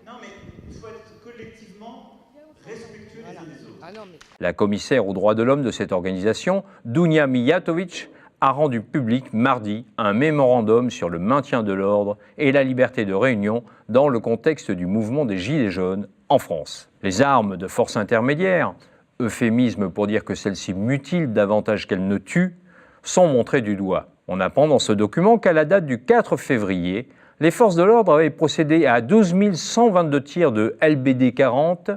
Non mais il faut être collectivement respectueux les uns des autres. La commissaire aux droits de l'homme de cette organisation, Dunja Mijatović, a rendu public mardi un mémorandum sur le maintien de l'ordre et la liberté de réunion dans le contexte du mouvement des Gilets jaunes en France. Les armes de force intermédiaire, euphémisme pour dire que celles-ci mutilent davantage qu'elles ne tuent, sont montrées du doigt. On apprend dans ce document qu'à la date du 4 février, les forces de l'ordre avaient procédé à 12 122 tirs de LBD 40,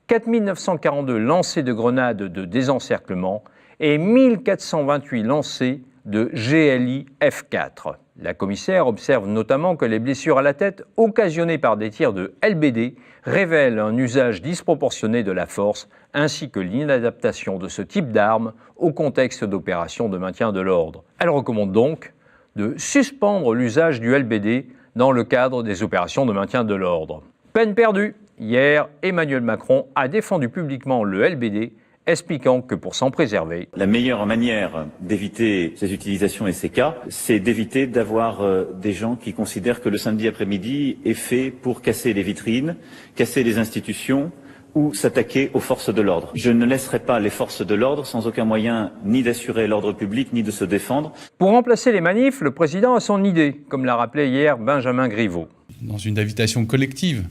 4 942 lancers de grenades de désencerclement et 1428 lancers de GLI F4. La commissaire observe notamment que les blessures à la tête occasionnées par des tirs de LBD révèlent un usage disproportionné de la force ainsi que l'inadaptation de ce type d'armes au contexte d'opérations de maintien de l'ordre. Elle recommande donc de suspendre l'usage du LBD dans le cadre des opérations de maintien de l'ordre. Peine perdue. Hier, Emmanuel Macron a défendu publiquement le LBD, expliquant que pour s'en préserver, la meilleure manière d'éviter ces utilisations et ces cas, c'est d'éviter d'avoir des gens qui considèrent que le samedi après-midi est fait pour casser les vitrines, casser les institutions ou s'attaquer aux forces de l'ordre. Je ne laisserai pas les forces de l'ordre sans aucun moyen ni d'assurer l'ordre public ni de se défendre. Pour remplacer les manifs, le président a son idée, comme l'a rappelé hier Benjamin Griveaux. Dans une invitation collective,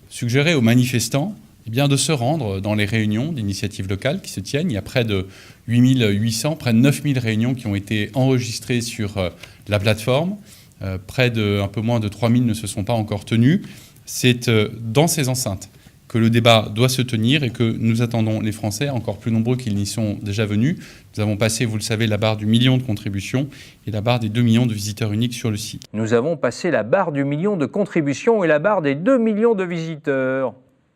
suggérer aux manifestants de se rendre dans les réunions d'initiatives locales qui se tiennent. Il y a près de 8800, près de 9000 réunions qui ont été enregistrées sur la plateforme. Près de un peu moins de 3000 ne se sont pas encore tenues. C'est dans ces enceintes que le débat doit se tenir et que nous attendons les Français, encore plus nombreux qu'ils n'y sont déjà venus. Nous avons passé, vous le savez, la barre du million de contributions et la barre des 2 millions de visiteurs uniques sur le site. Nous avons passé la barre du million de contributions et la barre des 2 millions de visiteurs.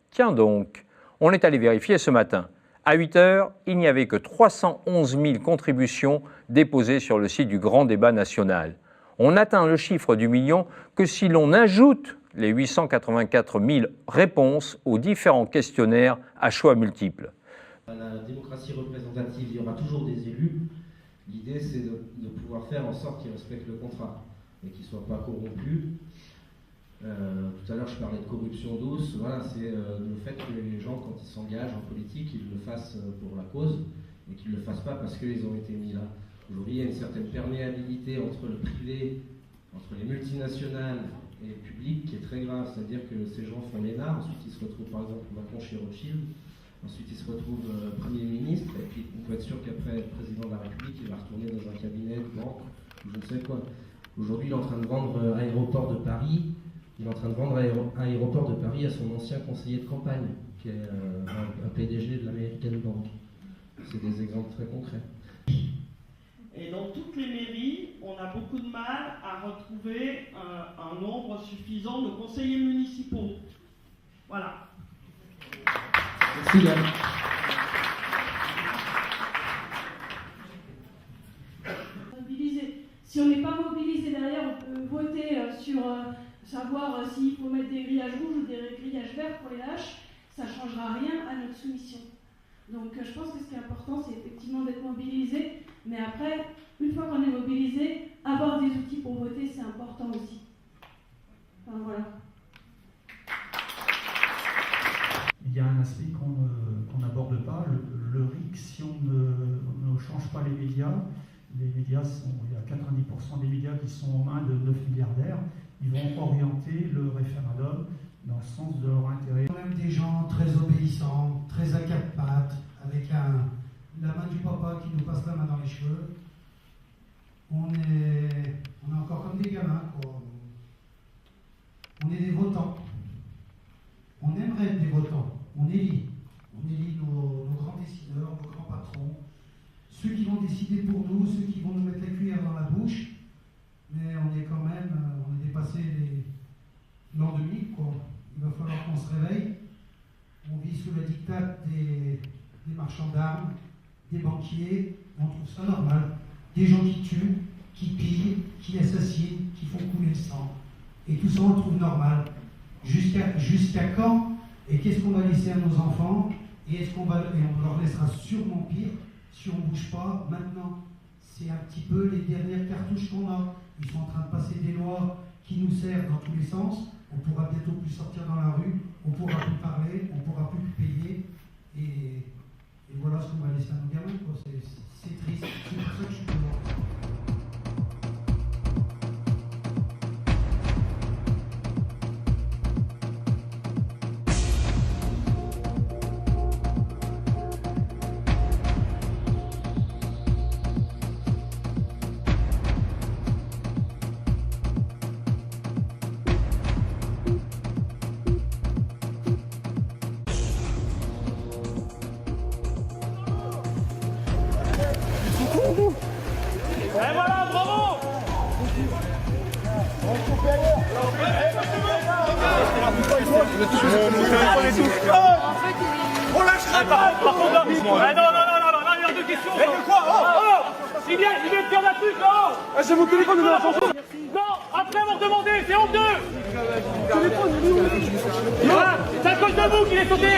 Tiens donc, on est allé vérifier ce matin. À 8 heures, il n'y avait que 311 000 contributions déposées sur le site du Grand Débat National. On atteint le chiffre du million que si l'on ajoute les 884 000 réponses aux différents questionnaires à choix multiples. À la démocratie représentative, il y aura toujours des élus. L'idée, c'est de pouvoir faire en sorte qu'ils respectent le contrat et qu'ils ne soient pas corrompus. Tout à l'heure, je parlais de corruption douce. Voilà, c'est le fait que les gens, quand ils s'engagent en politique, ils le fassent pour la cause et qu'ils ne le fassent pas parce qu'ils ont été mis là. Aujourd'hui, il y a une certaine perméabilité entre le privé, entre les multinationales et le public qui est très grave. C'est-à-dire que ces gens font l'ENA, ensuite ils se retrouvent par exemple Macron chez Rothschild, ensuite ils se retrouvent Premier ministre, et puis on peut être sûr qu'après le président de la République, il va retourner dans un cabinet de banque, ou je ne sais quoi. Aujourd'hui, il est en train de vendre Aéroport de Paris. Il est en train de vendre Aéroport de Paris à son ancien conseiller de campagne, qui est un PDG de l'American Bank. C'est des exemples très concrets. Et dans toutes les mairies, on a beaucoup de mal à retrouver un nombre suffisant de conseillers municipaux. Voilà. Merci Yann. Si on n'est pas mobilisé derrière, on peut voter sur savoir s'il faut mettre des grillages rouges ou des grillages verts pour les lâches. Ça ne changera rien à notre soumission. Donc je pense que ce qui est important, c'est effectivement d'être mobilisé. Mais après, une fois qu'on est mobilisé, avoir des outils pour voter, c'est important aussi. Enfin, voilà. Il y a un aspect qu'on n'aborde pas, le RIC. Si on ne change pas les médias il y a 90% des médias qui sont aux mains de 9 milliardaires, ils vont orienter le référendum dans le sens de leur intérêt. On aime des gens très obéissants, très à quatre pattes, avec la main du papa qui nous passe la main dans les cheveux. On est encore comme des gamins, quoi. On est des votants. On aimerait être des votants. On élit nos grands décideurs, nos grands patrons, ceux qui vont décider pour nous, ceux qui vont nous mettre la cuillère dans la bouche. Mais on est quand même marchands d'armes, des banquiers, on trouve ça normal. Des gens qui tuent, qui pillent, qui assassinent, qui font couler le sang. Et tout ça, on le trouve normal. Jusqu'à quand? Et qu'est-ce qu'on va laisser à nos enfants? Et on leur laissera sûrement pire si on ne bouge pas maintenant. C'est un petit peu les dernières cartouches qu'on a. Ils sont en train de passer des lois qui nous servent dans tous les sens. On pourra bientôt plus sortir dans la rue, on pourra plus parler, on pourra plus payer. Et voilà ce qu'on va laisser à nos gamins. C'est triste. C'est pour ça que je suis dehors. Et voilà, bravo! On lâchera pas! Par contre, non, il y a deux questions! Mais de quoi? Il vient de faire la truc, non! C'est mon téléphone, de la chanson! Non, après avoir demandé, c'est honteux! C'est à cause de vous qu'il est sauté!